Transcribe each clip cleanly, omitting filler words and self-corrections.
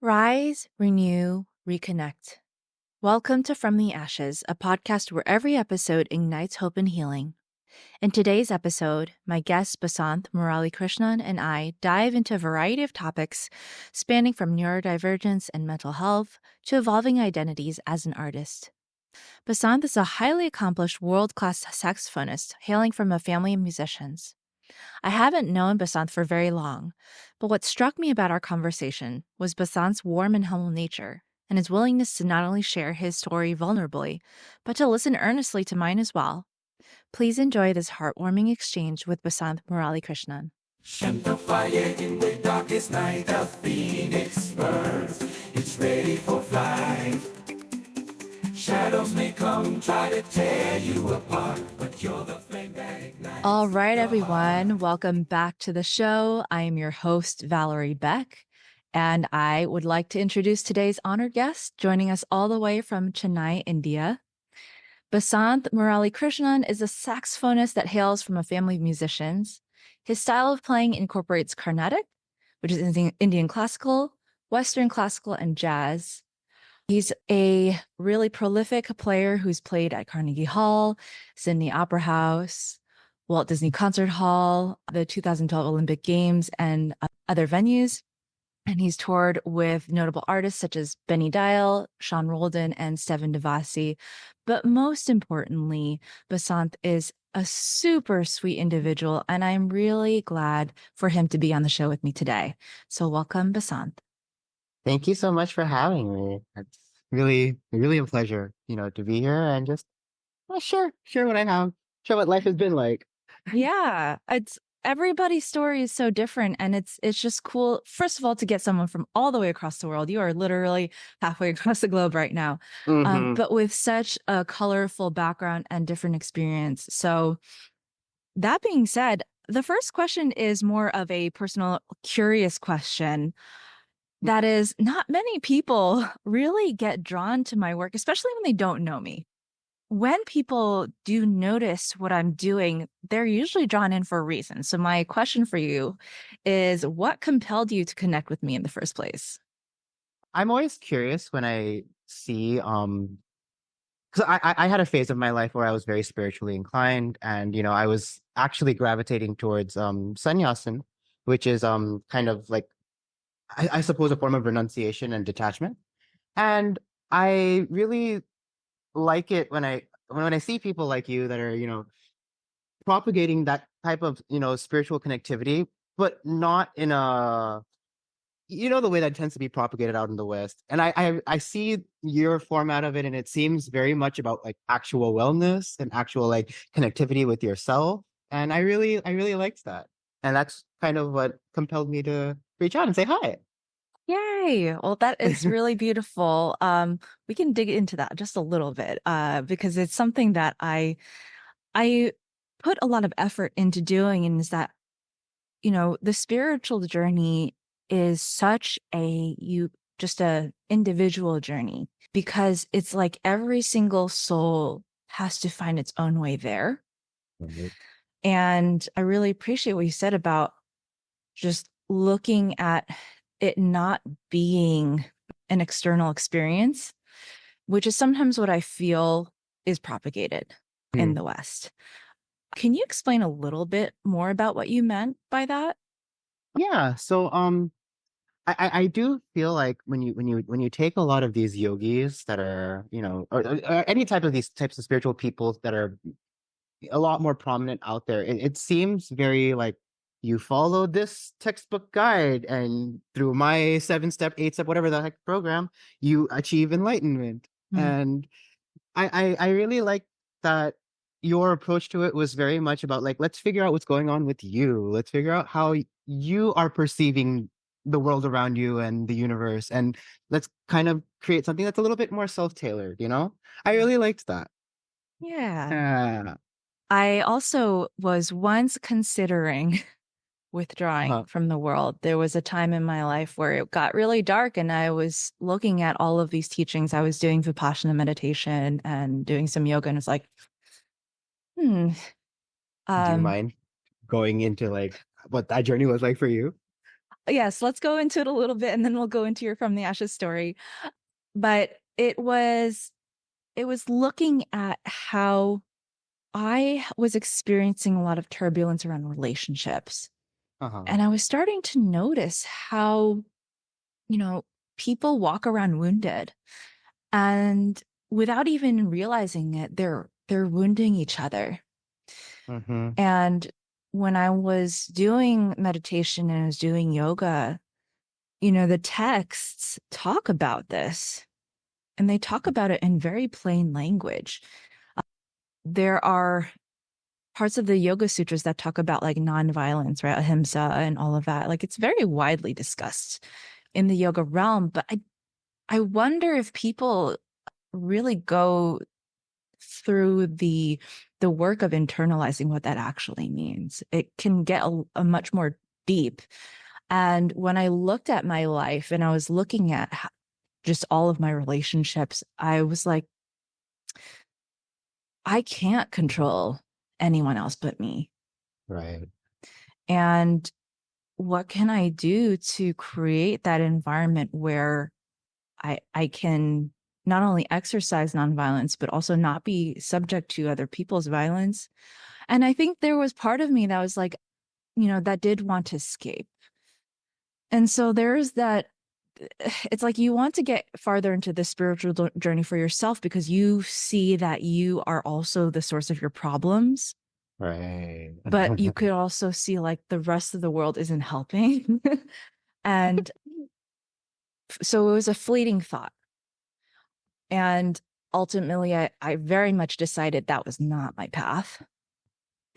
Rise, renew, reconnect. Welcome to From the Ashes, a podcast where every episode ignites hope and healing. In today's episode, my guest Basanth Muralikrishnan and I dive into a variety of topics spanning from neurodivergence and mental health to evolving identities as an artist. Basanth is a highly accomplished world-class saxophonist hailing from a family of musicians. I haven't known Basanth for very long, but what struck me about our conversation was Basanth's warm and humble nature and his willingness to not only share his story vulnerably, but to listen earnestly to mine as well. Please enjoy this heartwarming exchange with Basanth Muralikrishnan. Shut the fire in the darkest night, a phoenix burns, it's ready for flight. Shadows may come, try to tear you apart, but you're the flame that ignites. All right, everyone, welcome back to the show. I am your host, Valerie Beck, and I would like to introduce today's honored guest, joining us all the way from Chennai, India. Basanth Muralikrishnan is a saxophonist that hails from a family of musicians. His style of playing incorporates Carnatic, which is Indian classical, Western classical, and jazz. He's a really prolific player who's played at Carnegie Hall, Sydney Opera House, Walt Disney Concert Hall, the 2012 Olympic Games, and other venues. And he's toured with notable artists such as Benny Dial, Sean Roldan, and Steven Devasi. But most importantly, Basanth is a super sweet individual, and I'm really glad for him to be on the show with me today. So welcome, Basanth. Thank you so much for having me. It's really a pleasure, to be here and just share what I have, share what life has been like. Yeah, it's everybody's story is so different, and it's just cool. First of all, to get someone from all the way across the world. You are literally halfway across the globe right now, but with such a colorful background and different experience. So that being said, the first question is more of a personal, curious question. That is, not many people really get drawn to my work, especially when they don't know me. When people do notice what I'm doing, they're usually drawn in for a reason. So my question for you is, what compelled you to connect with me in the first place? I'm always curious when I see, because I had a phase of my life where I was very spiritually inclined, and I was actually gravitating towards sannyasin, which is kind of like I suppose a form of renunciation and detachment. And I really like it when I see people like you that are, propagating that type of, spiritual connectivity, but not in a, the way that tends to be propagated out in the West. And I see your format of it, and it seems very much about like actual wellness and actual like connectivity with yourself. And I really liked that. And that's kind of what compelled me to reach out and say hi. Yay. Well, that is really beautiful. We can dig into that just a little bit, because it's something that I put a lot of effort into doing, and is that, the spiritual journey is such just a individual journey, because it's like every single soul has to find its own way there. Mhm. And I really appreciate what you said about just looking at it not being an external experience, which is sometimes what I feel is propagated in the West. Can you explain a little bit more about what you meant by that? Yeah. So I do feel like when you take a lot of these yogis that are, or any type of these types of spiritual people that are a lot more prominent out there, it seems very like you follow this textbook guide, and through my 7-step, 8-step, whatever the heck program, you achieve enlightenment. And I really like that your approach to it was very much about like, let's figure out what's going on with you. Let's figure out how you are perceiving the world around you and the universe. And let's kind of create something that's a little bit more self-tailored, I really liked that. Yeah. Yeah. I also was once considering withdrawing from the world. There was a time in my life where it got really dark, and I was looking at all of these teachings. I was doing Vipassana meditation and doing some yoga, and it's like, Do you mind going into like what that journey was like for you? yes, let's go into it a little bit and then we'll go into your From the Ashes story. But it was looking at how I was experiencing a lot of turbulence around relationships. Uh-huh. And I was starting to notice how, you know, people walk around wounded and without even realizing it, they're wounding each other. Mm-hmm. And when I was doing meditation and I was doing yoga, the texts talk about this and they talk about it in very plain language. There are parts of the Yoga Sutras that talk about like nonviolence, right? Ahimsa and all of that. Like it's very widely discussed in the yoga realm, but I wonder if people really go through the work of internalizing what that actually means. It can get a much more deep. And when I looked at my life and I was looking at just all of my relationships, I was like, I can't control anyone else but me. Right. And what can I do to create that environment where I can not only exercise nonviolence, but also not be subject to other people's violence? And I think there was part of me that was like, that did want to escape. And so there's that. It's like you want to get farther into the spiritual journey for yourself because you see that you are also the source of your problems. Right. But you could also see like the rest of the world isn't helping. And so it was a fleeting thought. And ultimately, I very much decided that was not my path.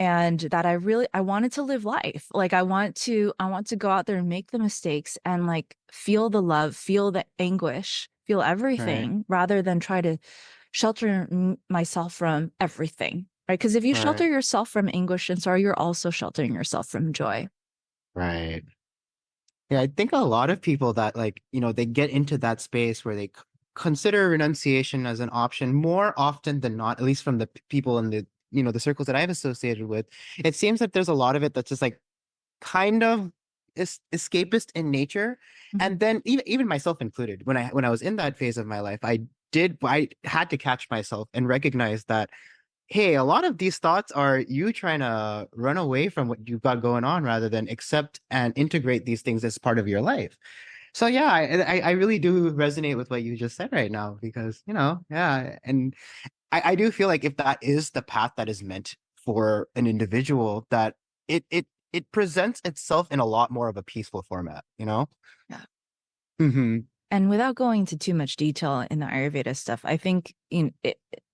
And that I wanted to live life. Like I want to go out there and make the mistakes and like feel the love, feel the anguish, feel Right. everything rather than try to shelter myself from everything. Right. Because if you Right. shelter yourself from anguish and sorrow, you're also sheltering yourself from joy. Right. Yeah, I think a lot of people that like, they get into that space where they consider renunciation as an option more often than not, at least from the people in the circles that I've associated with. It seems that there's a lot of it that's just like kind of escapist in nature. Mhm. And then even myself included, when I was in that phase of my life, I had to catch myself and recognize that hey, a lot of these thoughts are you trying to run away from what you've got going on rather than accept and integrate these things as part of your life. So yeah, I really do resonate with what you just said right now because, yeah. And I do feel like if that is the path that is meant for an individual, that it presents itself in a lot more of a peaceful format, you know? Yeah. Hmm. And without going into too much detail in the Ayurveda stuff, I think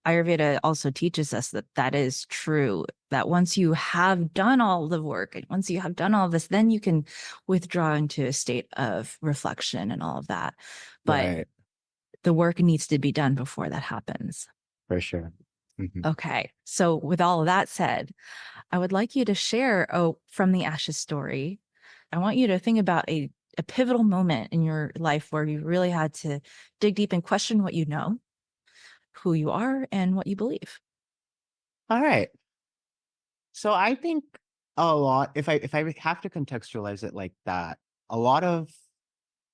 Ayurveda also teaches us that that is true, that once you have done all the work and once you have done all this, then you can withdraw into a state of reflection and all of that. But Right, the work needs to be done before that happens. for sure. Hmm. Okay. So with all of that said, I would like you to share From the Ashes story. I want you to think about a pivotal moment in your life where you really had to dig deep and question what you know, who you are, and what you believe. All right. So I think a lot, if I have to contextualize it like that, a lot of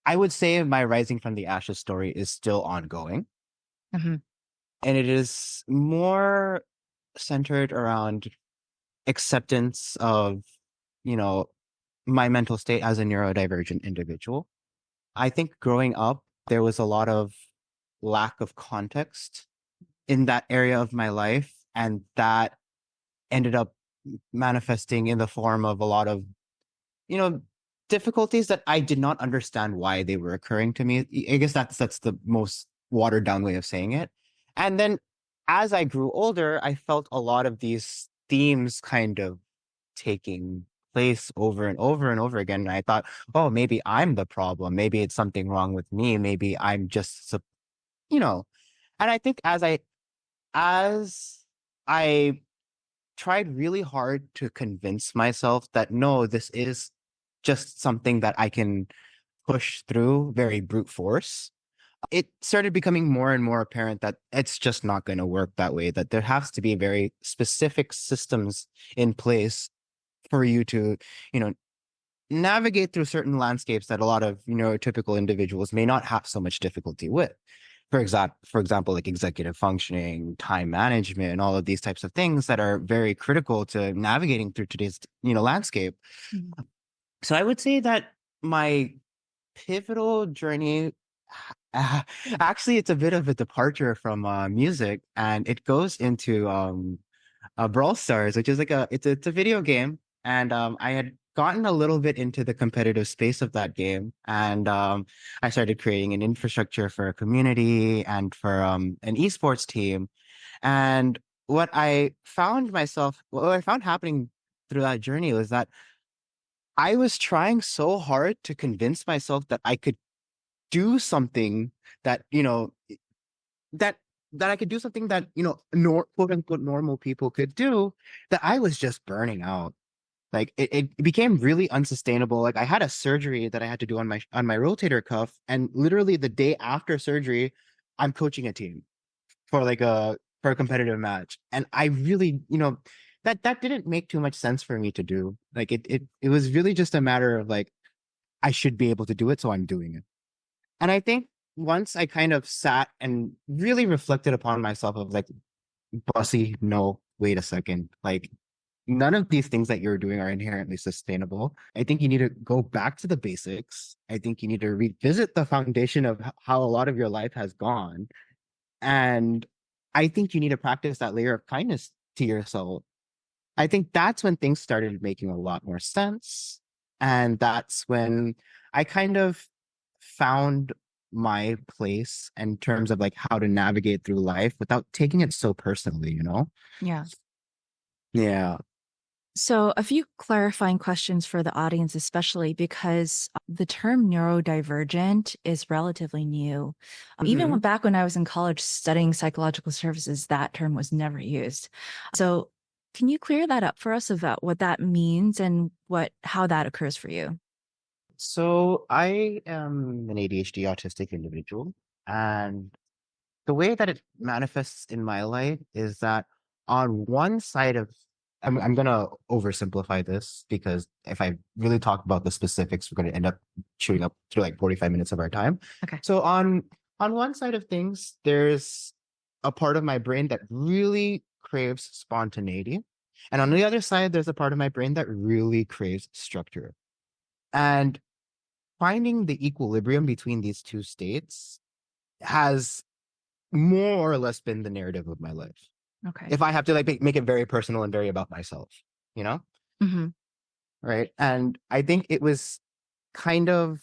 I would say my rising from the ashes story is still ongoing. Mhm. And it is more centered around acceptance of, you know, my mental state as a neurodivergent individual. I think growing up, there was a lot of lack of context in that area of my life. And that ended up manifesting in the form of a lot of, you know, difficulties that I did not understand why they were occurring to me. I guess that's the most watered down way of saying it. And then as I grew older, I felt a lot of these themes kind of taking place over and over and over again. And I thought, oh, maybe I'm the problem. Maybe it's something wrong with me. Maybe I'm just, you know. And I think as I tried really hard to convince myself that no, this is just something that I can push through very brute force. It started becoming more and more apparent that it's just not going to work that way, that there has to be very specific systems in place for you to, you know, navigate through certain landscapes that a lot of neurotypical individuals may not have so much difficulty with. For example, like executive functioning, time management, all of these types of things that are very critical to navigating through today's, landscape. Mhm. So I would say that my pivotal journey, uh, actually, it's a bit of a departure from music, and it goes into Brawl Stars, which is like it's a video game, and I had gotten a little bit into the competitive space of that game, and I started creating an infrastructure for a community and for an esports team. And what I found happening through that journey was that I was trying so hard to convince myself that I could do something that that I could do something that quote unquote normal people could do, that I was just burning out. Like it became really unsustainable. Like I had a surgery that I had to do on my rotator cuff, and literally the day after surgery, I'm coaching a team for a competitive match. And I really, that didn't make too much sense for me to do. Like it was really just a matter of like I should be able to do it, so I'm doing it. And I think once I kind of sat and really reflected upon myself of like, Bussy, no, wait a second. Like, none of these things that you're doing are inherently sustainable. I think you need to go back to the basics. I think you need to revisit the foundation of how a lot of your life has gone. And I think you need to practice that layer of kindness to yourself. I think that's when things started making a lot more sense. And that's when I kind of found my place in terms of like how to navigate through life without taking it so personally, Yeah. Yeah. So, a few clarifying questions for the audience, especially because the term neurodivergent is relatively new. Even Mhm. back when I was in college studying psychological services, that term was never used. So, can you clear that up for us about what that means and how that occurs for you? So I am an ADHD autistic individual, and the way that it manifests in my life is that on one side of I'm gonna oversimplify this, because if I really talk about the specifics, we're gonna end up shooting up through like 45 minutes of our time. Okay. So on one side of things, there's a part of my brain that really craves spontaneity. And on the other side, there's a part of my brain that really craves structure. And finding the equilibrium between these two states has more or less been the narrative of my life. Okay. If I have to like make it very personal and very about myself, you know? Hmm. Right. And I think it was kind of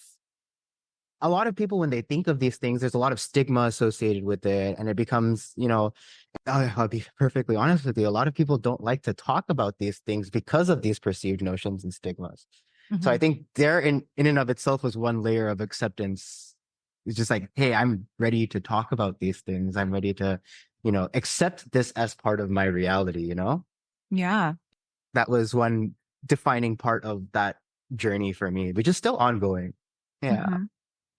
a lot of people, when they think of these things, there's a lot of stigma associated with it. And it becomes, I'll be perfectly honest with you, a lot of people don't like to talk about these things because of these perceived notions and stigmas. So I Hmm. think there in and of itself was one layer of acceptance. It's just like, hey, I'm ready to talk about these things. I'm ready to, accept this as part of my reality. Yeah. That was one defining part of that journey for me, which is still ongoing. Yeah. Hmm.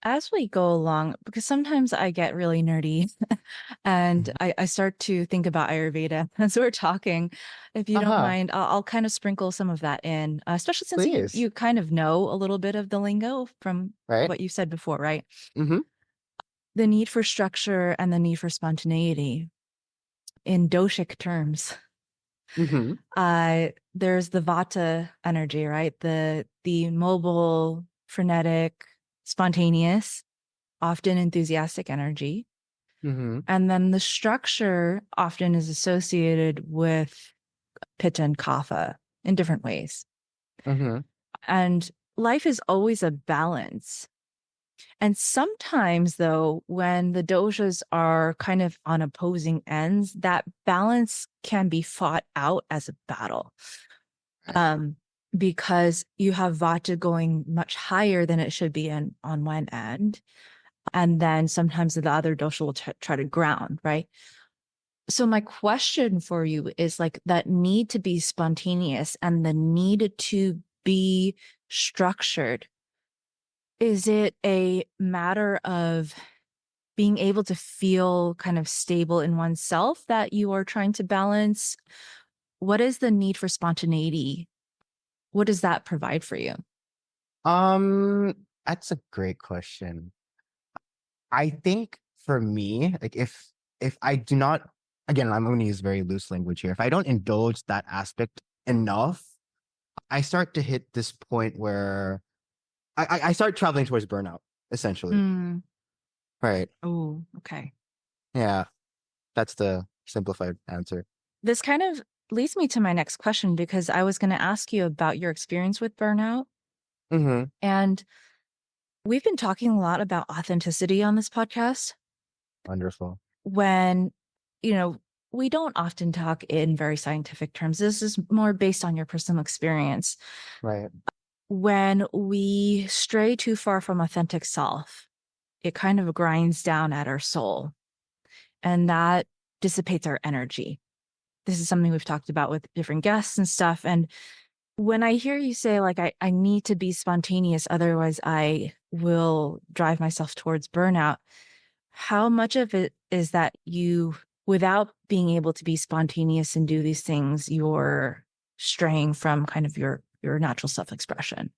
As we go along, because sometimes I get really nerdy and I start to think about Ayurveda as we're talking. If you don't Uh-huh. mind, I'll kind of sprinkle some of that in, especially since Please. you kind of know a little bit of the lingo from Right. what you said before, right? Mm-hmm. The need for structure and the need for spontaneity in doshic terms. Mm-hmm. There's the vata energy, right? The mobile, frenetic, spontaneous, often enthusiastic energy. Mm-hmm. And then the structure often is associated with pitta and kapha in different ways. Mm-hmm. And life is always a balance. And sometimes, though, when the doshas are kind of on opposing ends, that balance can be fought out as a battle. Um, because you have vata going much higher than it should be on one end. And then sometimes the other dosha will try to ground, right? So my question for you is like that need to be spontaneous and the need to be structured. Is it a matter of being able to feel kind of stable in oneself that you are trying to balance? What is the need for spontaneity? What does that provide for you? That's a great question. I think for me, like if I do not, again, I'm going to use very loose language here. If I don't indulge that aspect enough, I start to hit this point where I start traveling towards burnout, essentially. Mm. Right. Oh, okay. Yeah. That's the simplified answer. This kind of leads me to my next question because I was going to ask you about your experience with burnout. Mm-hmm. And we've been talking a lot about authenticity on this podcast Wonderful. when, you know, we don't often talk in very scientific terms. This is more based on your personal experience. Right. When we stray too far from authentic self, it kind of grinds down at our soul and that dissipates our energy. This is something we've talked about with different guests and stuff. And when I hear you say, like, I need to be spontaneous, otherwise I will drive myself towards burnout, how much of it is that you, without being able to be spontaneous and do these things, you're straying from kind of your natural self-expression?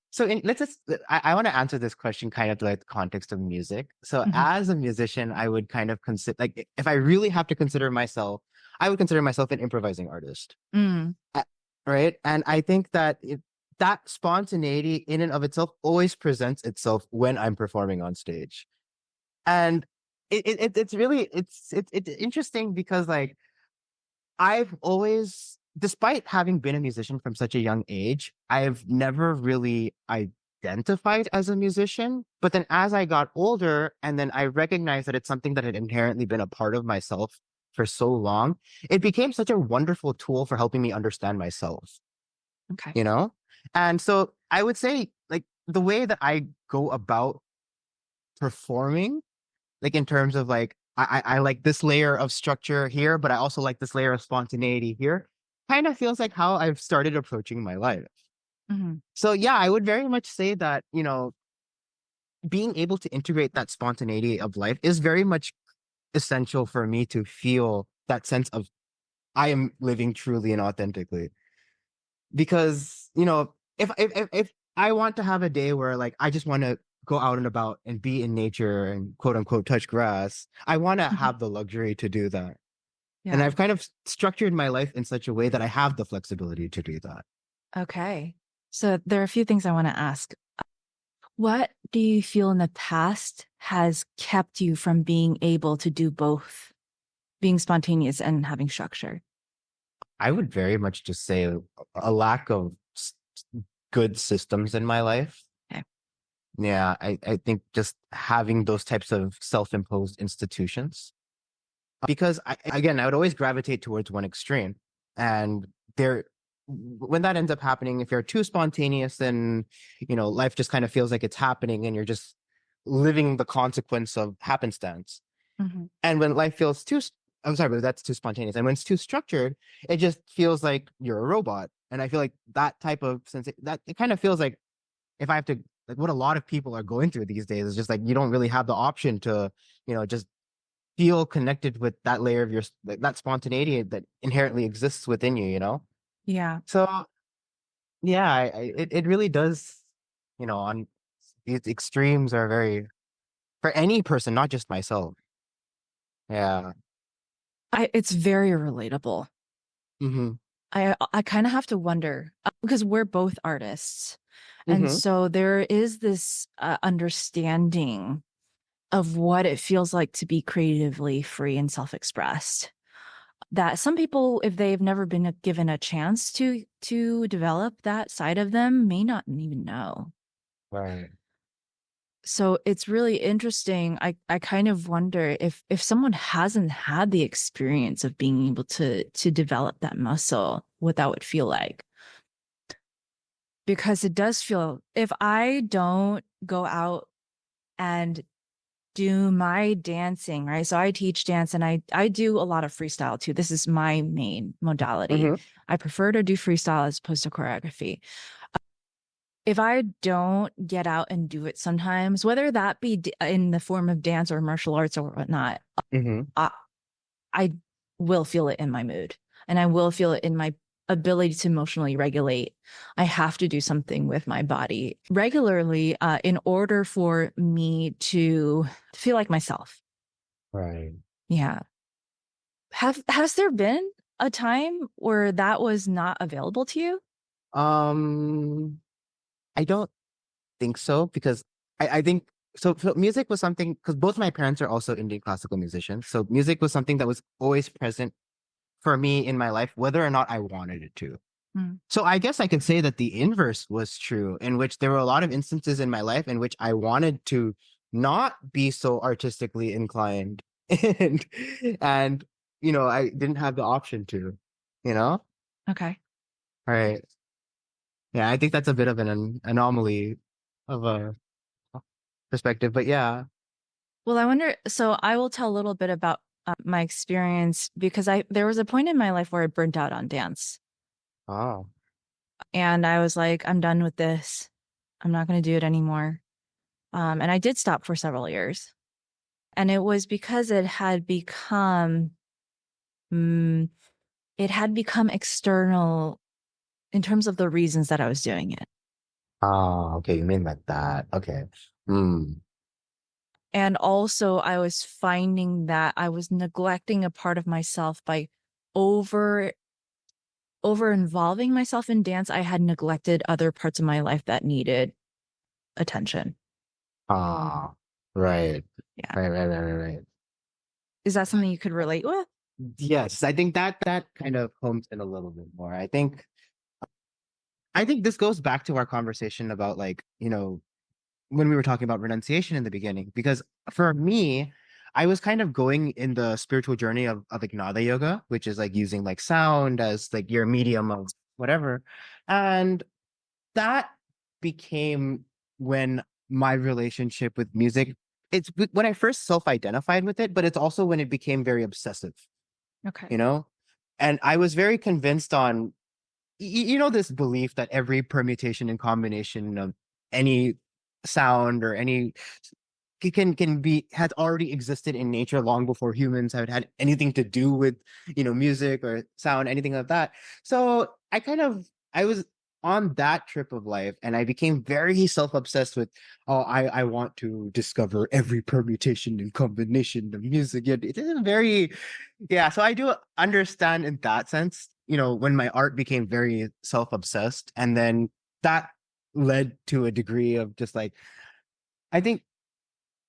So let's just, I want to answer this question kind of like the context of music. So Mhm. as a musician, I would kind of consider, like, if I really have to consider myself, I would consider myself an improvising artist. Mm. Right. And I think that that spontaneity in and of itself always presents itself when I'm performing on stage. And it's really, it's interesting because like, I've always, despite having been a musician from such a young age, I've never really identified as a musician. But then as I got older, and then I recognized that it's something that had inherently been a part of myself for so long, it became such a wonderful tool for helping me understand myself, Okay. you know? And so I would say, like, the way that I go about performing, like in terms of like I like this layer of structure here, but I also like this layer of spontaneity here. Kind of feels like how I've started approaching my life. Mhm. So yeah, I would very much say that, you know, being able to integrate that spontaneity of life is very much essential for me to feel that sense of I am living truly and authentically. Because, you know, if I want to have a day where like I just want to go out and about and be in nature and quote unquote touch grass, I want to Mhm. have the luxury to do that. And Yeah. I've kind of structured my life in such a way that I have the flexibility to do that. Okay. So there are a few things I want to ask. What do you feel in the past has kept you from being able to do both, being spontaneous and having structure? I would very much just say a lack of good systems in my life. Okay. Yeah, I think just having those types of self-imposed institutions. Because again, I would always gravitate towards one extreme. And there, when that ends up happening, if you're too spontaneous, then, you know, life just kind of feels like it's happening and you're just living the consequence of happenstance. Mhm. And when life feels too, I'm sorry, but that's too spontaneous. And when it's too structured, it just feels like you're a robot. And I feel like that type of sense, that it kind of feels like if I have to, like what a lot of people are going through these days is just like you don't really have the option to, you know, just feel connected with that layer of your like, that spontaneity that inherently exists within you, you know? Yeah. So yeah, it really does, you know, on these extremes are very for any person, not just myself. Yeah. It's very relatable. Mm-hmm. I kind of have to wonder because we're both artists. And Mm-hmm. so there is this understanding of what it feels like to be creatively free and self-expressed. That some people, if they've never been given a chance to develop that side of them, may not even know. Right. So it's really interesting. I kind of wonder if someone hasn't had the experience of being able to develop that muscle, what that would feel like. Because it does feel, if I don't go out and do my dancing, right? So I teach dance and I do a lot of freestyle too. This is my main modality. Mm-hmm. I prefer to do freestyle as opposed to choreography. If I don't get out and do it sometimes, whether that be in the form of dance or martial arts or whatnot, Mm-hmm. I, I will feel it in my mood and I will feel it in my ability to emotionally regulate, I have to do something with my body regularly in order for me to feel like myself. Right. Yeah. Has there been a time where that was not available to you? Um, I don't think so because I think so music was something because both my parents are also Indian classical musicians. So music was something that was always present for me in my life, whether or not I wanted it to. Mm. So I guess I could say that the inverse was true, in which there were a lot of instances in my life in which I wanted to not be so artistically inclined and and I didn't have the option to, you know? Okay. Right. Yeah, I think that's a bit of an anomaly of a perspective, but yeah. Well, I wonder. So I will tell a little bit about my experience because there was a point in my life where I burnt out on dance, Oh. and I was like, I'm done with this. I'm not going to do it anymore. And I did stop for several years, and it was because mm, it had become external in terms of the reasons that I was doing it. Oh, okay, you mean like that. Okay. Hmm. And also, I was finding that I was neglecting a part of myself by over over involving myself in dance. I had neglected other parts of my life that needed attention. Ah, right. Yeah. Right. Is that something you could relate with? Yes, I think that kind of homes in a little bit more. I think this goes back to our conversation about like, when we were talking about renunciation in the beginning, because for me, I was kind of going in the spiritual journey of like Nada yoga, which is like using like sound as like your medium of whatever. And that became when my relationship with music, when I first self-identified with it, but it's also when it became very obsessive, Okay. you know? And I was very convinced on this belief that every permutation and combination of any sound or any can be has already existed in nature long before humans have had anything to do with music or sound, anything like that. So I was on that trip of life, and I became very self-obsessed with, oh, I want to discover every permutation and combination of music. It is very, yeah, so I do understand in that sense, when my art became very self-obsessed, and then that led to a degree of just like, I think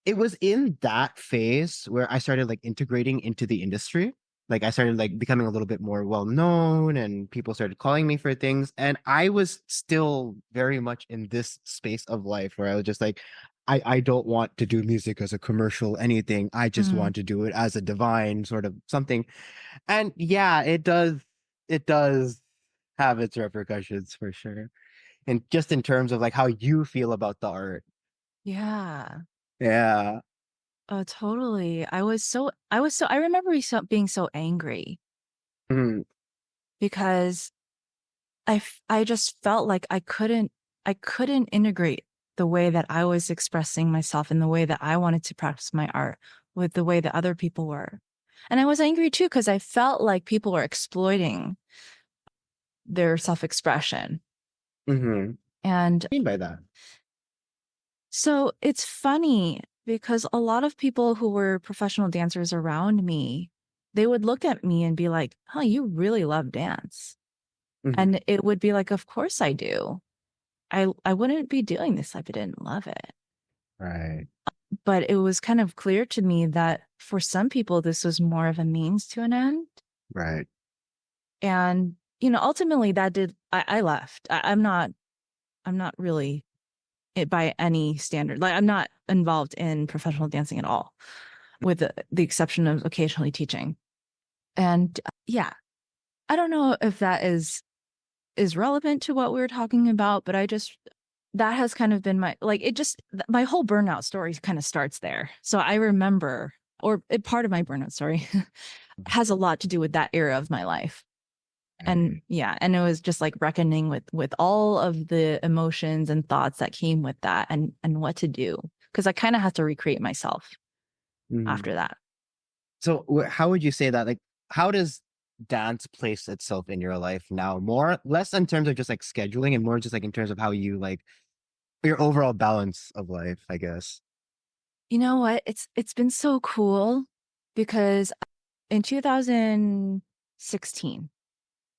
it was in that phase where I started like integrating into the industry. Like I started like becoming a little bit more well known, and people started calling me for things. And I was still very much in this space of life where I was just like, I don't want to do music as a commercial anything. I just Mm. want to do it as a divine sort of something. And yeah, it does have its repercussions for sure. And just in terms of like how you feel about the art. Yeah. Yeah. Oh, totally. I remember being so angry Mhm. because I just felt like I couldn't integrate the way that I was expressing myself and the way that I wanted to practice my art with the way that other people were. And I was angry too because I felt like people were exploiting their self-expression. Mm-hmm. And Mean by that? so it's funny because a lot of people who were professional dancers around me, they would look at me and be like, "Oh, you really love dance." Hmm. And it would be like, "Of course I do. I wouldn't be doing this if I didn't love it." Right. But it was kind of clear to me that for some people, this was more of a means to an end. Right. And, ultimately I left. I'm not really it by any standard. Like I'm not involved in professional dancing at all, with the exception of occasionally teaching. And yeah, I don't know if that is relevant to what we were talking about, but that has kind of been my whole burnout story kind of starts there. So I remember, part of my burnout story has a lot to do with that era of my life. And Right. yeah, and it was just like reckoning with all of the emotions and thoughts that came with that and what to do. Because I kind of had to recreate myself Mhm. after that. So how would you say that? Like, how does dance plays itself in your life now? More, less in terms of just like scheduling and more just like in terms of how you like your overall balance of life, I guess. You know what? It's been so cool because in 2016,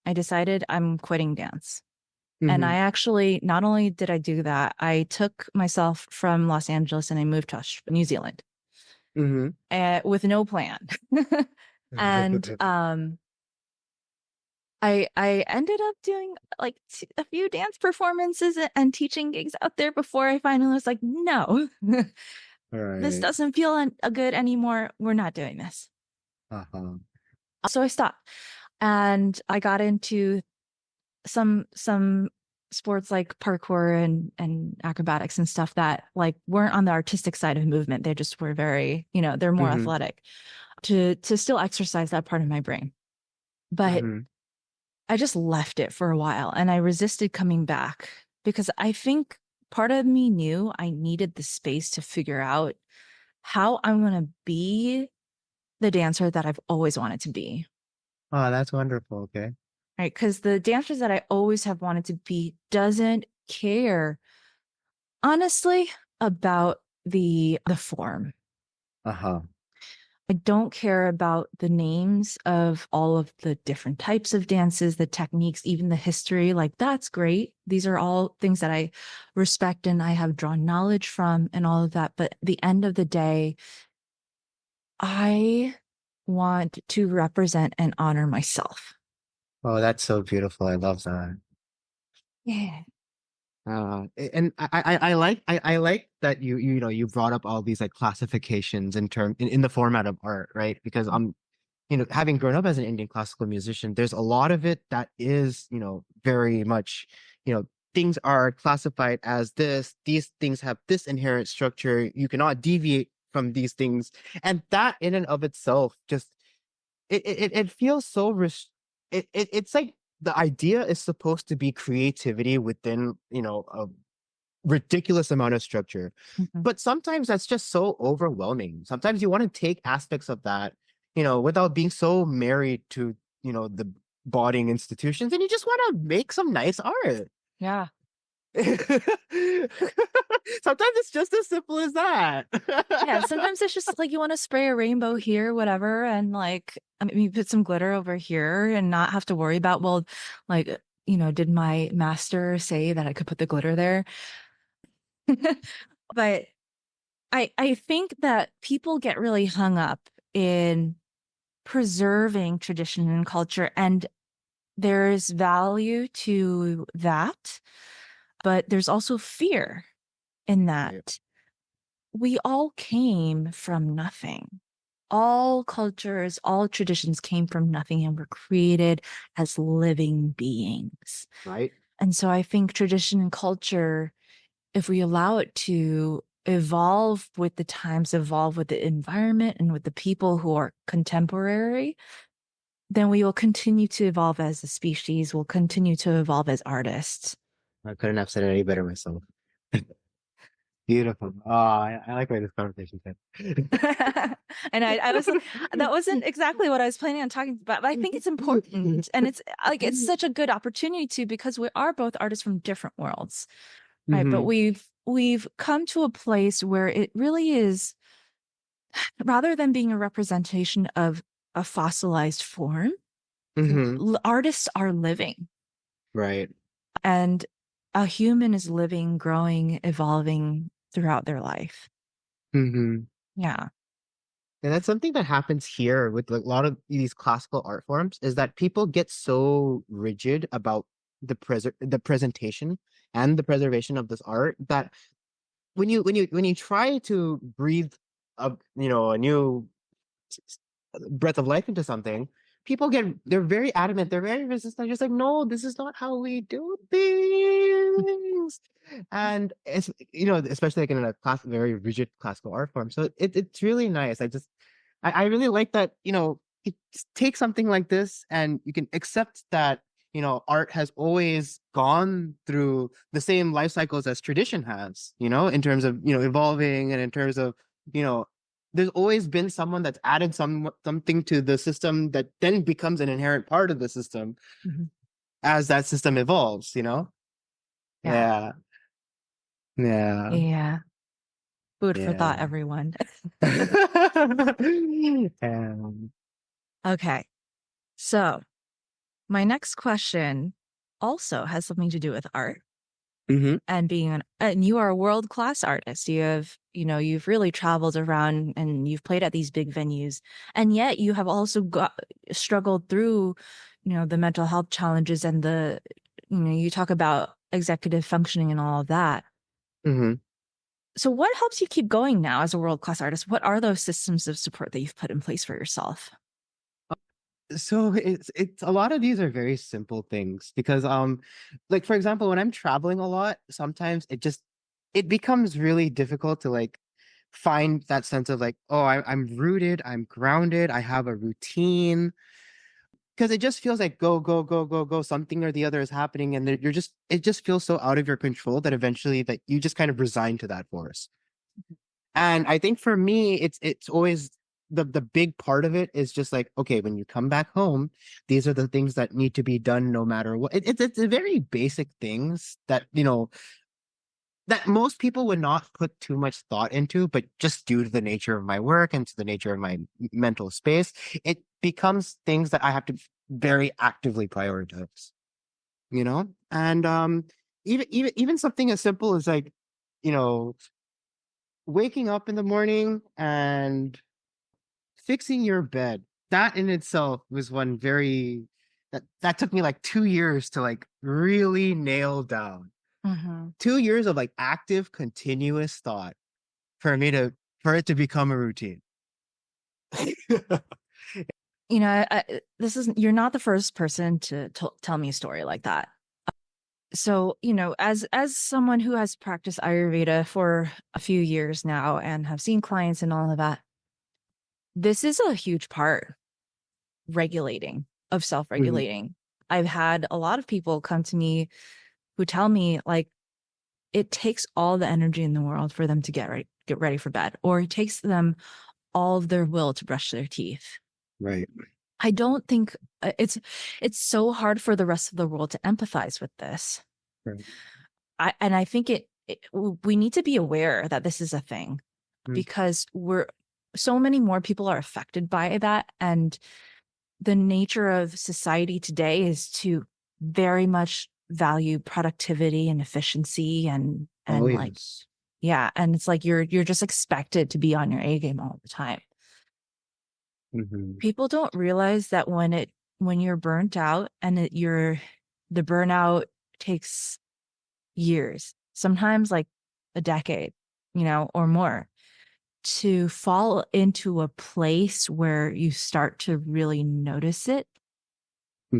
I decided I'm quitting dance. And Mm-hmm. I actually, not only did I do that, I took myself from Los Angeles and I moved to New Zealand Mm-hmm. with no plan. And I ended up doing like a few dance performances and teaching gigs out there before I finally was like, no, All this right. doesn't feel good anymore. We're not doing this. Uh-huh. So I stopped and I got into some sports like parkour and acrobatics and stuff that like weren't on the artistic side of movement. They just were very, they're more Mm-hmm. athletic to still exercise that part of my brain. But Mm-hmm. I just left it for a while and I resisted coming back because I think part of me knew I needed the space to figure out how I'm going to be the dancer that I've always wanted to be. Oh, that's wonderful. Okay. Right. Because the dancers that I always have wanted to be doesn't care, honestly, about the form. Uh-huh. I don't care about the names of all of the different types of dances, the techniques, even the history. Like, that's great. These are all things that I respect and I have drawn knowledge from and all of that. But at the end of the day, I want to represent and honor myself. Oh, that's so beautiful. I love that. Yeah. And I like that you know you brought up all these like classifications in the format of art, right? Because having grown up as an Indian classical musician, there's a lot of it that is, very much, things are classified as this, these things have this inherent structure, you cannot deviate from these things. And that in and of itself just it feels so it's like the idea is supposed to be creativity within, a ridiculous amount of structure. Mhm. But sometimes that's just so overwhelming. Sometimes you want to take aspects of that, without being so married to, the bodying institutions, and you just want to make some nice art. Yeah. Sometimes it's just as simple as that. Yeah, sometimes it's just like you want to spray a rainbow here, whatever, and like you put some glitter over here and not have to worry about, well, like, did my master say that I could put the glitter there? But I think that people get really hung up in preserving tradition and culture, and there's value to that, but there's also fear in Yeah. that. We all came from nothing. All cultures, all traditions came from nothing and were created as living beings. Right? And so I think tradition and culture, if we allow it to evolve with the times, evolve with the environment and with the people who are contemporary, then we will continue to evolve as a species, we'll continue to evolve as artists. I couldn't have said it any better myself. Beautiful. Oh, I like where this conversation went. And I was that wasn't exactly what I was planning on talking about, but I think it's important and it's like it's such a good opportunity to because we are both artists from different worlds, right? But Hmm. we've come to a place where it really is, rather than being a representation of a fossilized form, Hmm. artists are living, Right. and a human is living, growing, evolving throughout their life. Hmm. Yeah. And that's something that happens here with like, a lot of these classical art forms is that people get so rigid about the presentation and the preservation of this art that when you try to breathe a new breath of life into something, they're very adamant, they're very resistant, they're just like, no, this is not how we do things. And it's especially like in a very rigid classical art form. So it's really nice. I really like that, you take something like this and you can accept that, art has always gone through the same life cycles as tradition has, in terms of, evolving and in terms of, you know, there's always been someone that's added something to the system that then becomes an inherent part of the system Mhm. as that system evolves, you know? Yeah. Yeah. Yeah. Yeah. Food for Yeah. thought, everyone. Um, Okay. So my next question also has something to do with art mhm. and and you are a world-class artist. You've really traveled around and you've played at these big venues. And yet you have also struggled through, the mental health challenges and you talk about executive functioning and all of that. Mhm. So what helps you keep going now as a world-class artist? What are those systems of support that you've put in place for yourself? So it's a lot of these are very simple things because like for example when I'm traveling a lot sometimes it becomes really difficult to like find that sense of like oh I'm rooted, I'm grounded, I have a routine because it just feels like go go go go go something or the other is happening and you're just it just feels so out of your control that eventually that you just kind of resign to that force. And I think for me, it's always the big part of it is just like, okay, when you come back home, these are the things that need to be done no matter what. It's the very basic things that, that most people would not put too much thought into, but just due to the nature of my work and to the nature of my mental space, it becomes things that I have to very actively prioritize, And even something as simple as like, you know, waking up in the morning and fixing your bed. That in itself was one very that took me like 2 years to like really nail down. Mhm. 2 years of like active, continuous thought for it to become a routine. You're not the first person to tell me a story like that. So, as someone who has practiced Ayurveda for a few years now and have seen clients and all of that, this is a huge part regulating of Mhm. self-regulating. I've had a lot of people come to me who tell me like it takes all the energy in the world for them to get ready for bed, or it takes them all of their will to brush their teeth. Right. I don't think it's so hard for the rest of the world to empathize with this. Right. I think we need to be aware that this is a thing Mm. because so many more people are affected by that. And the nature of society today is to very much value productivity and efficiency Oh and like, yes. yeah. And it's like you're just expected to be on your A game all the time. Hmm. People don't realize that when you're burnt out and the burnout takes years, sometimes like a decade, or more, to fall into a place where you start to really notice it. Hmm.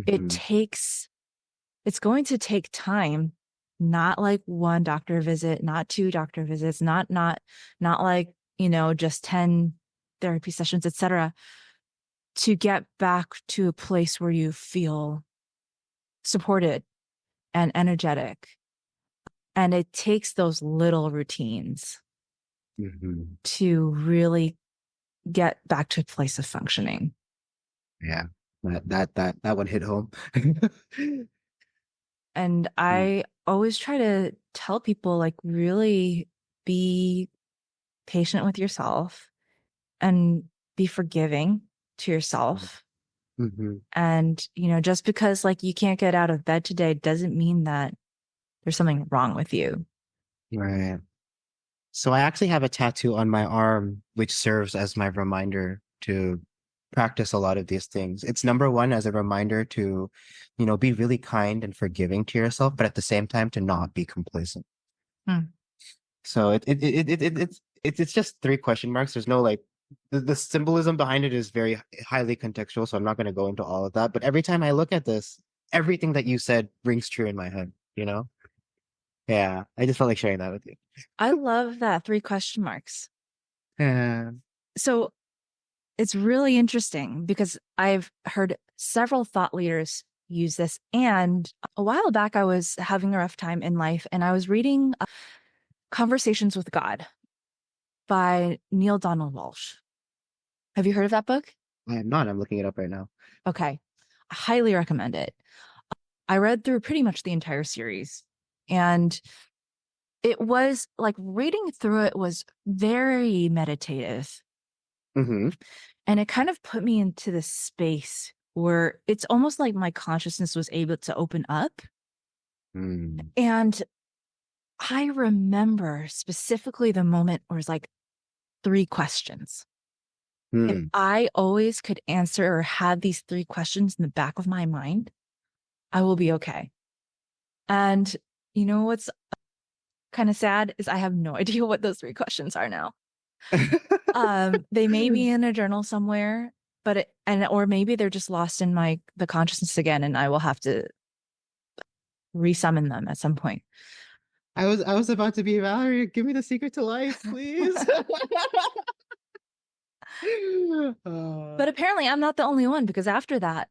It's going to take time, not like one doctor visit, not two doctor visits, not like, just 10 therapy sessions, etc., to get back to a place where you feel supported and energetic. And it takes those little routines Hmm. to really get back to a place of functioning. Yeah. That one hit home. And I always try to tell people, like, really be patient with yourself and be forgiving to yourself. Hmm. And, just because like you can't get out of bed today doesn't mean that there's something wrong with you. Right. So I actually have a tattoo on my arm, which serves as my reminder to practice a lot of these things. It's number one as a reminder to, be really kind and forgiving to yourself, but at the same time to not be complacent. Hmm. So it's just three question marks. There's no like the symbolism behind it is very highly contextual, so I'm not going to go into all of that. But every time I look at this, everything that you said rings true in my head. Yeah, I just felt like sharing that with you. I love that three question marks. Yeah. So it's really interesting because I've heard several thought leaders use this. And a while back, I was having a rough time in life and I was reading Conversations with God. by Neil Donald Walsh. Have you heard of that book? I am not. I'm looking it up right now. Okay. I highly recommend it. I read through pretty much the entire series, and it was like reading through it was very meditative. Mm-hmm. And it kind of put me into this space where it's almost like my consciousness was able to open up. Mm. And I remember specifically the moment where it's like 3 questions. If Mm. I always could answer or had these 3 questions in the back of my mind, I will be okay. And you know what's kind of sad is I have no idea what those 3 questions are now. They may be in a journal somewhere, but or maybe they're just lost in the consciousness again, and I will have to resummon them at some point. I was about to be Valerie. Give me the secret to life, please. But apparently, I'm not the only one, because after that,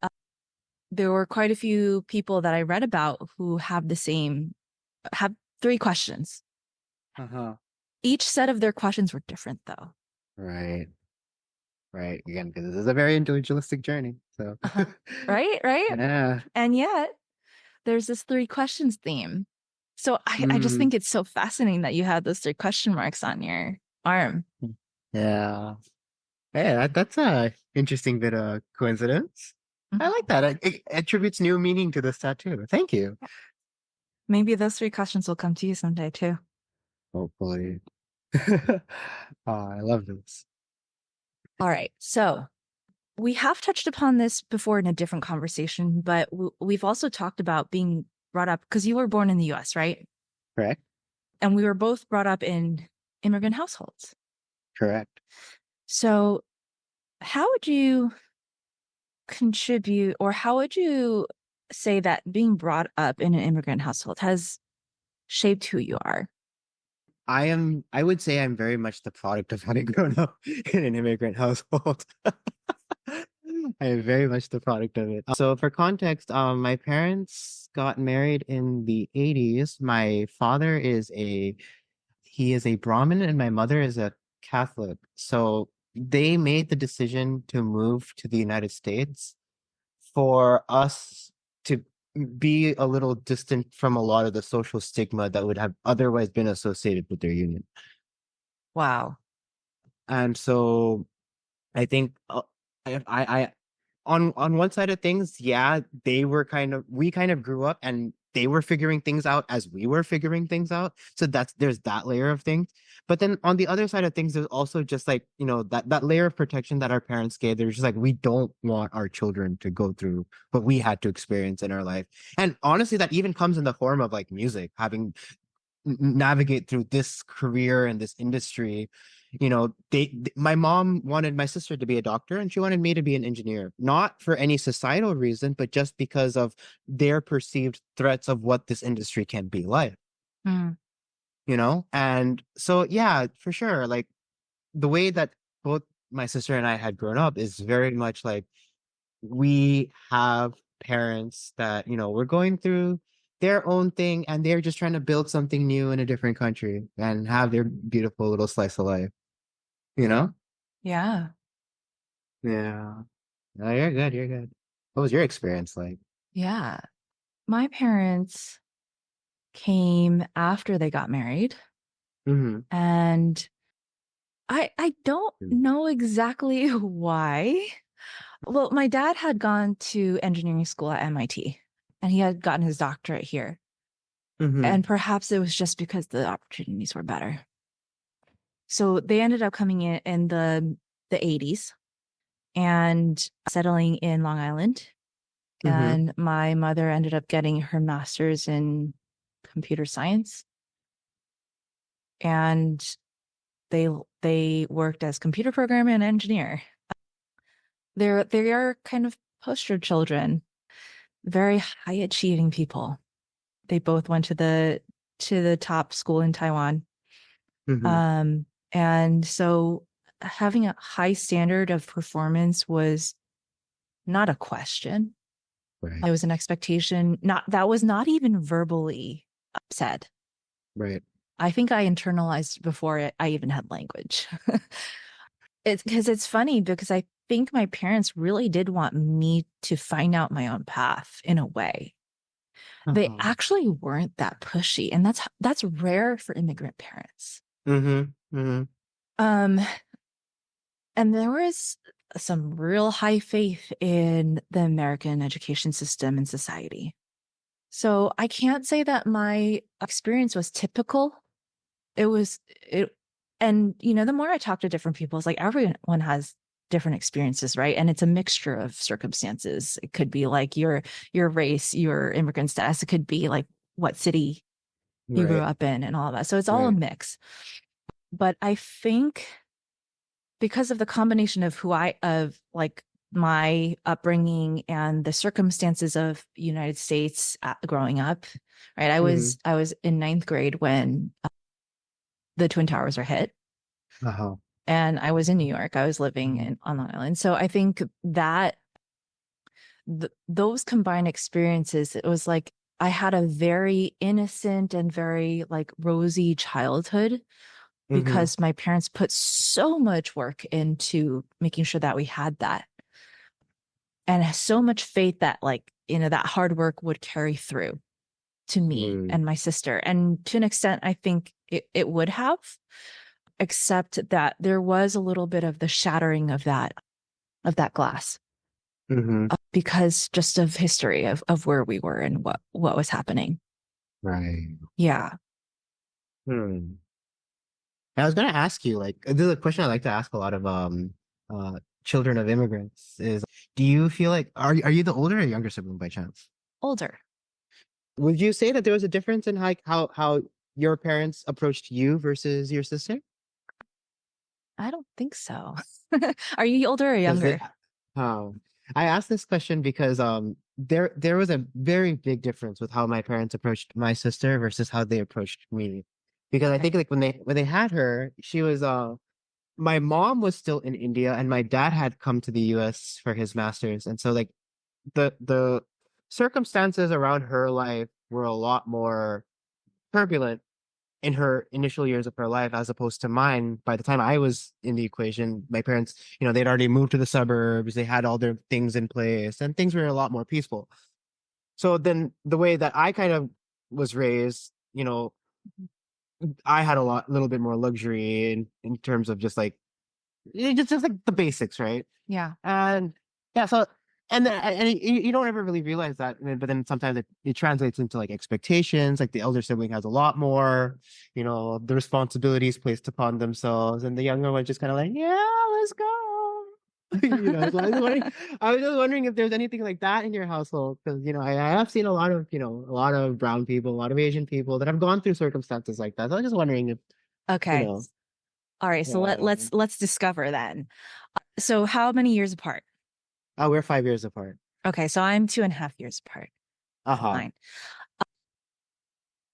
there were quite a few people that I read about who have 3 questions. Uh-huh. Each set of their questions were different, though. Right. Again, because this is a very individualistic journey. So Right? yeah. And yet, there's this 3 questions theme. So I just think it's so fascinating that you had those 3 question marks on your arm. Yeah. Hey, that's a interesting bit of coincidence. I like that. It attributes new meaning to this tattoo. Thank you. Maybe those 3 questions will come to you someday too. Hopefully. I love this. All right. So we have touched upon this before in a different conversation, but we've also talked about being brought up, because you were born in the US, right? Correct. And we were both brought up in immigrant households. Correct. So how would you contribute, or how would you say that being brought up in an immigrant household has shaped who you are? I would say I'm very much the product of having grown up in an immigrant household. I am very much the product of it. So for context, my parents got married in the 80s. My father is a Brahmin and my mother is a Catholic. So they made the decision to move to the United States for us to be a little distant from a lot of the social stigma that would have otherwise been associated with their union. Wow. And so I think I on one side of things, yeah, we kind of grew up and they were figuring things out as we were figuring things out. So there's that layer of things. But then on the other side of things, there's also just like, that layer of protection that our parents gave. They're just like, we don't want our children to go through what we had to experience in our life. And honestly, that even comes in the form of like music, having navigate through this career and this industry. My mom wanted my sister to be a doctor and she wanted me to be an engineer, not for any societal reason, but just because of their perceived threats of what this industry can be like. And so, yeah, for sure. Like the way that both my sister and I had grown up is very much like we have parents that, we're going through their own thing and they're just trying to build something new in a different country and have their beautiful little slice of life, Yeah. Yeah. No, you're good. What was your experience like? Yeah. My parents came after they got married. Mm-hmm. And I don't know exactly why. Well, my dad had gone to engineering school at MIT and he had gotten his doctorate here. Mm-hmm. And perhaps it was just because the opportunities were better. So they ended up coming in the 80s and settling in Long Island. Mm-hmm. And my mother ended up getting her master's in computer science. And they worked as computer programmer and engineer. They are kind of poster children, very high achieving people. They both went to the top school in Taiwan. Mm-hmm. And so having a high standard of performance was not a question. Right. It was an expectation. That was not even verbally said. Right. I think I internalized before I even had language. It's because it's funny because I think my parents really did want me to find out my own path in a way. They Uh-huh. actually weren't that pushy, and that's rare for immigrant parents. Mm-hmm. Mm-hmm. Um, and there was some real high faith in the American education system and society. So I can't say that my experience was typical. It was it and the more I talk to different people, it's like everyone has different experiences, right? And it's a mixture of circumstances. It could be like your race, your immigrant status. It could be like what city you grew Right. up in and all of that. So it's all a Right. mix. But I think because of the combination of of like my upbringing and the circumstances of United States growing up, right? I Mm-hmm. was I was in ninth grade when the Twin Towers were hit, Uh-huh. and I was in New York. I was living on Long Island. So I think that those combined experiences, it was like I had a very innocent and very like rosy childhood Mm-hmm. because my parents put so much work into making sure that we had that, and so much faith that like that hard work would carry through to me Mm. and my sister. And to an extent I think it would have, except that there was a little bit of the shattering of that glass Mm-hmm. because just of history of where we were and what was happening. Right. Yeah. Hmm. I was gonna ask you, like, this is a question I like to ask a lot of children of immigrants is, do you feel like are you the older or younger sibling by chance? Older. Would you say that there was a difference in how your parents approached you versus your sister? I don't think so. Are you older or Because younger? I asked this question because there was a very big difference with how my parents approached my sister versus how they approached me. Because I Okay. think like when they had her, she was my mom was still in India and my dad had come to the US for his master's. And so like the circumstances around her life were a lot more turbulent in her initial years of her life as opposed to mine. By the time I was in the equation, my parents, they'd already moved to the suburbs, they had all their things in place, and things were a lot more peaceful. So then the way that I kind of was raised, I had little bit more luxury in terms of just like just like the basics, right? Yeah. And yeah, so and you don't ever really realize that, but then sometimes it translates into like expectations. Like the elder sibling has a lot more, the responsibilities placed upon themselves, and the younger one just kind of like, yeah, let's go. So I was just wondering if there's anything like that in your household, because I have seen a lot of brown people, a lot of Asian people that have gone through circumstances like that. So I was just wondering if, you Okay. know, All right. So yeah. let's discover then. So how many years apart? Oh, we're 5 years apart. Okay. So I'm 2.5 years apart. Uh-huh. Fine.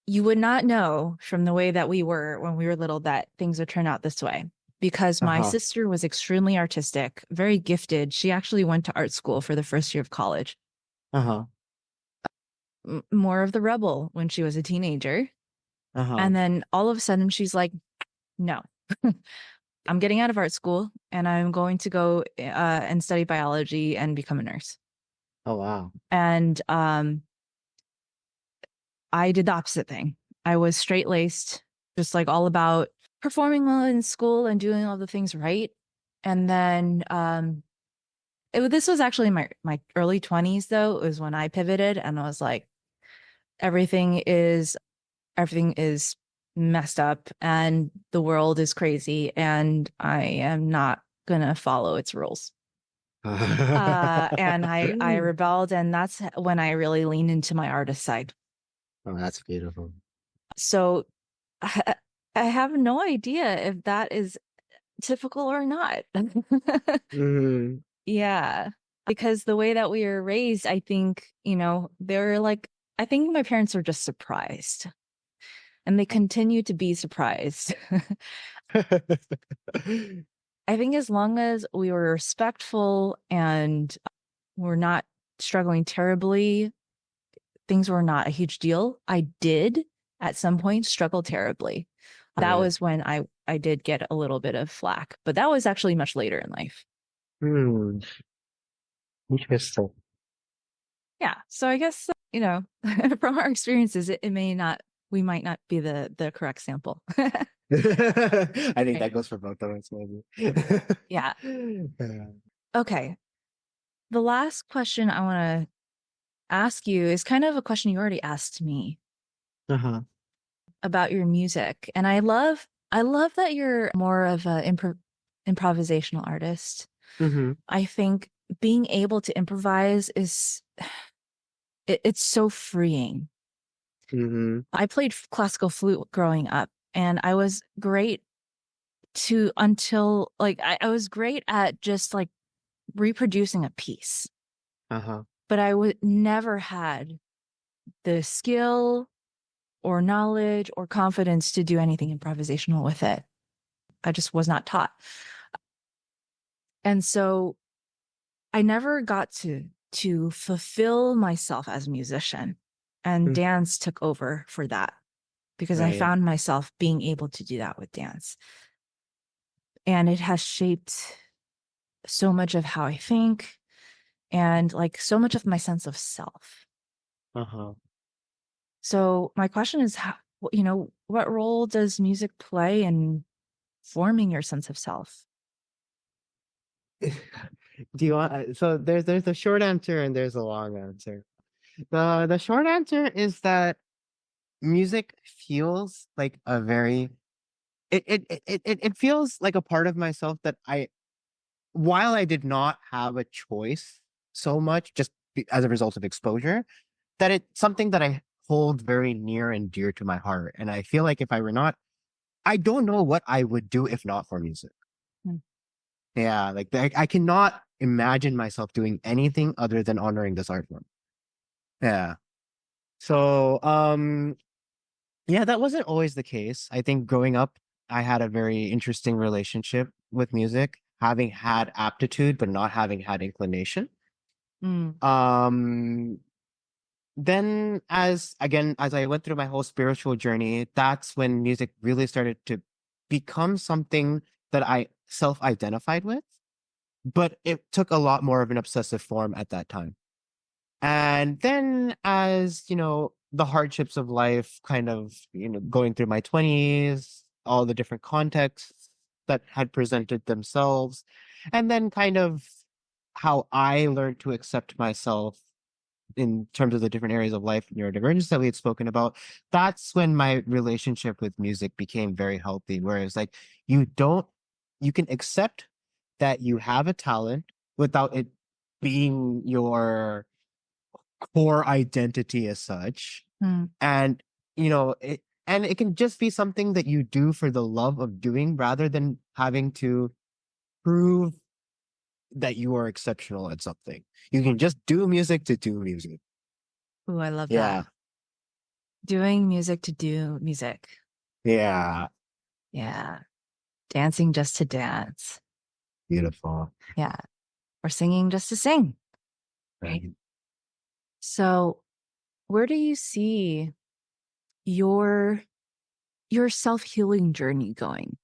You would not know from the way that we were when we were little that things would turn out this way, because my Uh-huh. sister was extremely artistic, very gifted. She actually went to art school for the first year of college. Uh-huh. More of the rebel when she was a teenager. Uh-huh. And then all of a sudden she's like, no, I'm getting out of art school and I'm going to go and study biology and become a nurse. Oh, wow. And I did the opposite thing. I was straight laced, just like all about performing well in school and doing all the things right. And then this was actually my early 20s though. It was when I pivoted and I was like, everything is messed up and the world is crazy and I am not gonna follow its rules. And I Oh, rebelled, and that's when I really leaned into my artist side. that's beautiful. So I have no idea if that is typical or not. Hmm. Yeah, because the way that we were raised, I think, they're like, I think my parents were just surprised, and they continue to be surprised. I think as long as we were respectful and we're not struggling terribly, things were not a huge deal. I did at some point struggled terribly. That was when I did get a little bit of flack, but that was actually much later in life. Hmm. Interesting. Yeah. So I guess, from our experiences, we might not be the correct sample. I think that goes for both of us, maybe. Yeah. Okay. The last question I want to ask you is kind of a question you already asked me Uh-huh. about your music. And I love that you're more of an improvisational artist. Mm-hmm. I think being able to improvise it's so freeing. Mm-hmm. I played classical flute growing up, and I was great until like I was great at just like reproducing a piece, Uh-huh. but I would never had the skill or knowledge or confidence to do anything improvisational with it. I just was not taught. And so I never got to fulfill myself as a musician. And Mm. dance took over for that because I Right. found myself being able to do that with dance. And it has shaped so much of how I think and like so much of my sense of self. Uh-huh. So my question is, what role does music play in forming your sense of self? Do you want so there's a short answer and there's a long answer. The short answer is that music feels like a very it feels like a part of myself that while I did not have a choice so much as a result of exposure, that it's something that I hold very near and dear to my heart. And I feel like if I were not, I don't know what I would do if not for music. Hmm. Yeah, like I cannot imagine myself doing anything other than honoring this art form. Yeah. So, yeah, that wasn't always the case. I think growing up, I had a very interesting relationship with music, having had aptitude, but not having had inclination. Mm. Um, then as I went through my whole spiritual journey, that's when music really started to become something that I self-identified with, but it took a lot more of an obsessive form at that time. And then as, the hardships of life kind of, going through my 20s, all the different contexts that had presented themselves, and then kind of how I learned to accept myself in terms of the different areas of life, neurodivergence that we had spoken about, that's when my relationship with music became very healthy. Whereas, like, you don't, you can accept that you have a talent without it being your core identity as such. Mm. And, and it can just be something that you do for the love of doing rather than having to prove that you are exceptional at something. You can just do music to do music. Ooh, I love Yeah. that. Doing music to do music. Yeah. Yeah. Dancing just to dance. Beautiful. Yeah. Or singing just to sing. Right. So where do you see your self-healing journey going?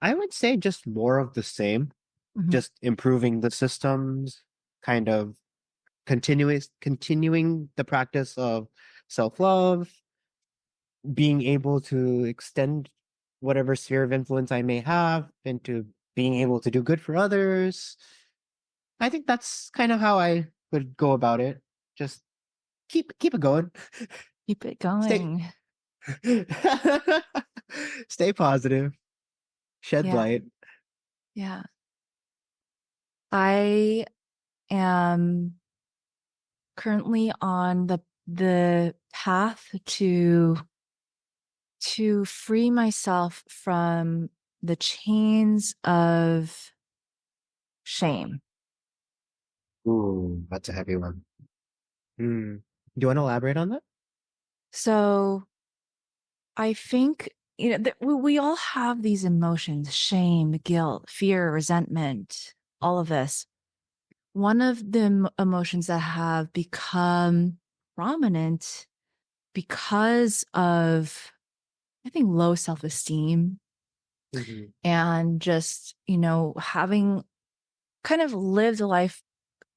I would say just more of the same, Mhm. just improving the systems, kind of continuing the practice of self-love, being able to extend whatever sphere of influence I may have into being able to do good for others. I think that's kind of how I would go about it. Just keep it going. Keep it Stay going. stay positive. Shed Yeah. light. Yeah. I am currently on the path to free myself from the chains of shame. Ooh, that's a heavy one. Hmm. Do you want to elaborate on that? So I think that we all have these emotions: shame, guilt, fear, resentment, all of this. One of the emotions that have become prominent because of, I think, low self-esteem and just, having kind of lived a life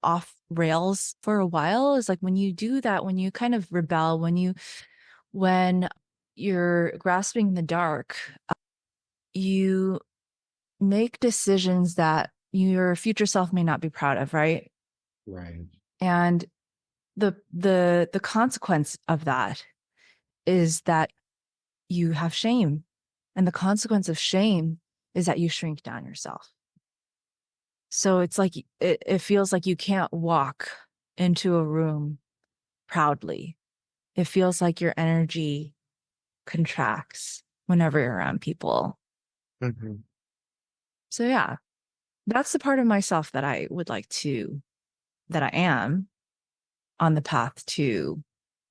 off rails for a while, is like when you do that, when you kind of rebel, when you're grasping the dark, you make decisions that your future self may not be proud of, right? Right. And the consequence of that is that you have shame. And the consequence of shame is that you shrink down yourself. So it's like, it feels like you can't walk into a room proudly. It feels like your energy contracts whenever you're around people. So yeah, that's the part of myself that I would like to, that I am on the path to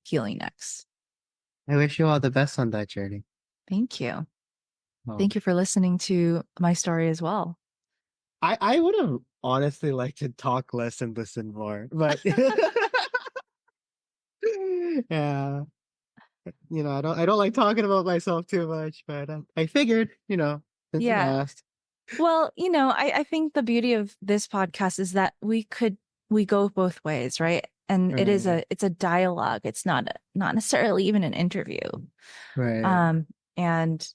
healing next. I wish you all the best on that journey. Thank you. Oh. Thank you for listening to my story as well. I would have honestly liked to talk less and listen more, but yeah, I don't like talking about myself too much, but I figured, since you asked. Well, I think the beauty of this podcast is that we go both ways, right? And it's a dialogue. It's not necessarily even an interview. Right. And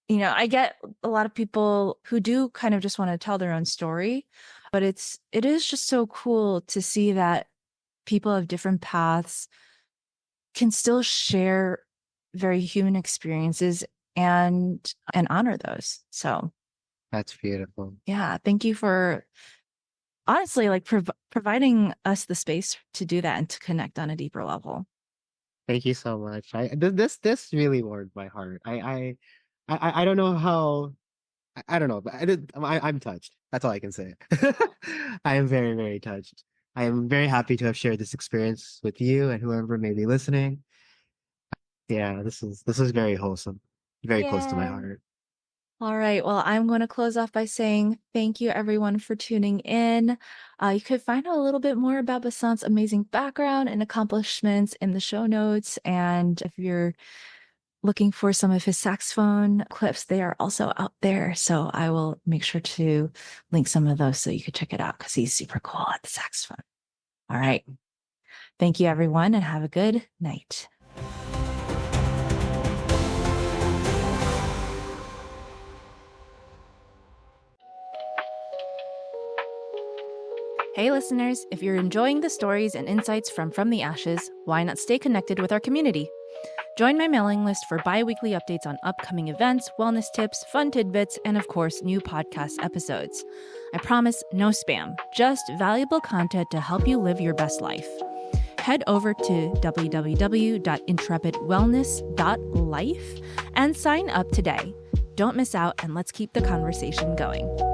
I get a lot of people who do kind of just want to tell their own story, but it is just so cool to see that people of different paths can still share very human experiences and honor those. So that's beautiful. Yeah, thank you for honestly like providing us the space to do that and to connect on a deeper level. Thank you so much. This really warmed my heart. I don't know how. I don't know, but I'm touched. That's all I can say. I am very, very touched. I am very happy to have shared this experience with you and whoever may be listening. Yeah, this is very wholesome, very close to my heart. All right. Well, I'm going to close off by saying thank you, everyone, for tuning in. You could find out a little bit more about Basanth's amazing background and accomplishments in the show notes. And if you're looking for some of his saxophone clips, they are also out there. So I will make sure to link some of those so you could check it out because he's super cool at the saxophone. All right. Thank you, everyone, and have a good night. Hey listeners, if you're enjoying the stories and insights from the Ashes, why not stay connected with our community? Join my mailing list for bi-weekly updates on upcoming events, wellness tips, fun tidbits, and of course, new podcast episodes. I promise no spam, just valuable content to help you live your best life. Head over to www.intrepidwellness.life and sign up today. Don't miss out, and let's keep the conversation going.